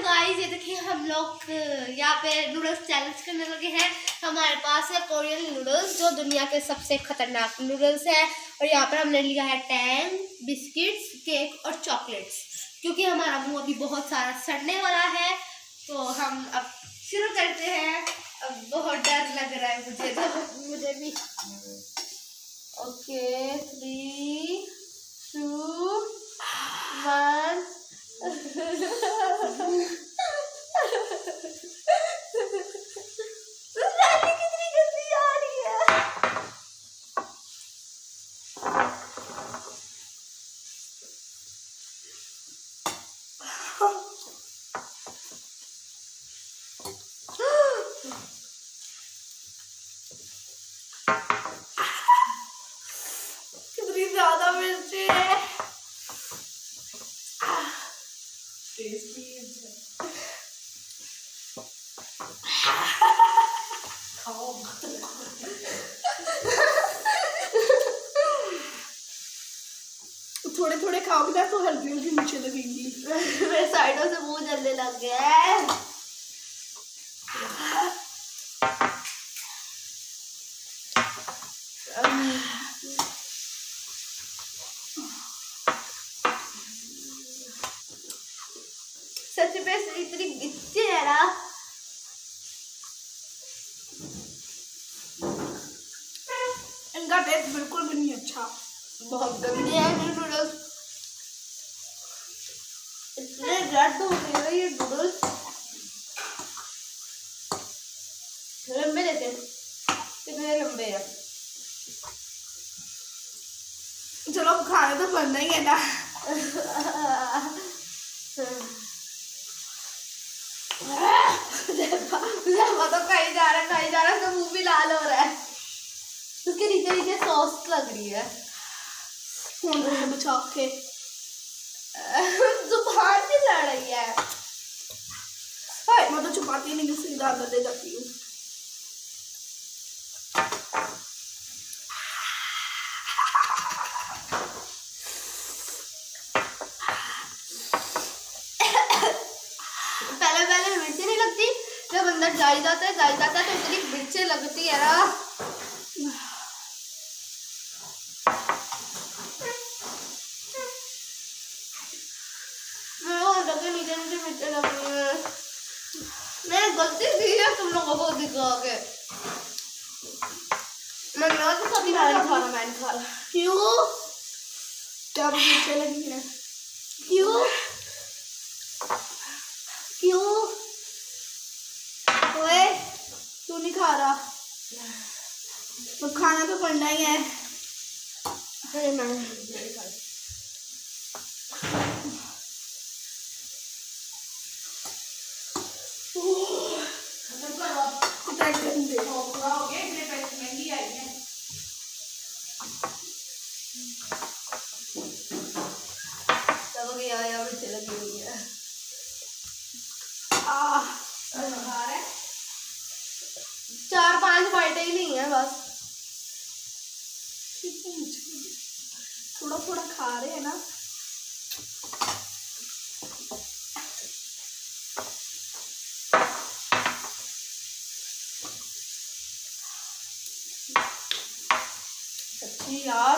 Guys ये देखिए हम लोग यहाँ पे नूडल्स चैलेंज करने लगे हैं। हमारे पास है कोरियन नूडल्स जो दुनिया के सबसे खतरनाक नूडल्स है। और यहाँ पर हमने लिया है टैंग, बिस्किट्स, केक और चॉकलेट्स, क्योंकि हमारा मुंह अभी बहुत सारा सड़ने वाला है। तो हम अब शुरू करते हैं। अब बहुत डर लग रहा है मुझे, तो मुझे भी। ओके 3, 2, 1 कितनी गंदी आ रही है। कितनी ज्यादा मिर्ची है। थोड़े थोड़े खाओगे ना तो हल्की हल्की नीचे लगेंगी। मेरे साइडों से मुंह जलने लग गया है। सच में इतनी गिच्ची है ना। इनका टेस्ट बिल्कुल भी नहीं अच्छा, बहुत गंदे हैं नूडल्स। इतने रेड हो गए हैं ये नूडल्स। लंबे देते हैं, कितने लंबे हैं। चलो खाने तो बनना ही है ना। तो कहीं जा रहा है, तो मुंह भी लाल हो रहा है। उसके नीचे नीचे सॉस लग रही है। बचा के जुबान से लड़ रही है। मैं तो छुपाती नहीं, सीधा अंदर ले जाती हूँ। पहले मिर्ची नहीं लगती, जब अंदर जाई जाता है तो इतनी मिर्ची लगती है ना। नीचे नीचे मिर्ची लग रही है। मैंने गलती की है तुम लोगों को दिखा के। मैंने तो कभी नहीं खाना, मैंने खाना। क्यों? क्या मिर्ची लगी है? क्यों? ओए तू नहीं खा रहा, तो खाना तो पड़ना ही है। लगी हुई है। 4-5 बाइटें ही नहीं है बस। थोड़ा थोड़ा खा रहे हैं ना। सच्ची यार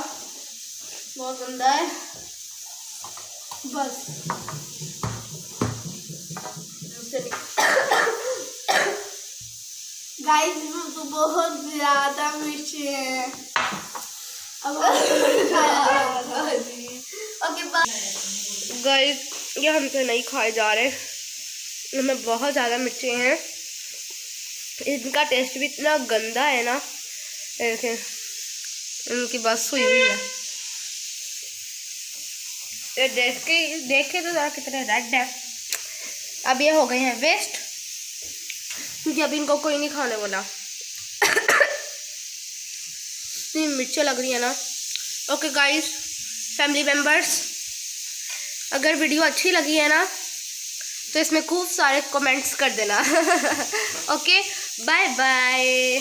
बहुत गंदा है। बस गाइस तो बहुत ज्यादा मिर्ची है। अब गाइस ये हमसे नहीं खाए जा रहे, इनमें बहुत ज़्यादा मिर्ची हैं। इनका टेस्ट भी इतना गंदा है ना। देखें इनकी बस हुई हुई है। ये देखे तो ज़रा कितने रेड है। अब ये हो गए हैं वेस्ट, क्योंकि अभी इनको कोई नहीं खाने वाला। इतनी मिर्ची लग रही है ना। ओके गाइस, फैमिली मेम्बर्स, अगर वीडियो अच्छी लगी है ना तो इसमें खूब सारे कमेंट्स कर देना। Okay bye bye.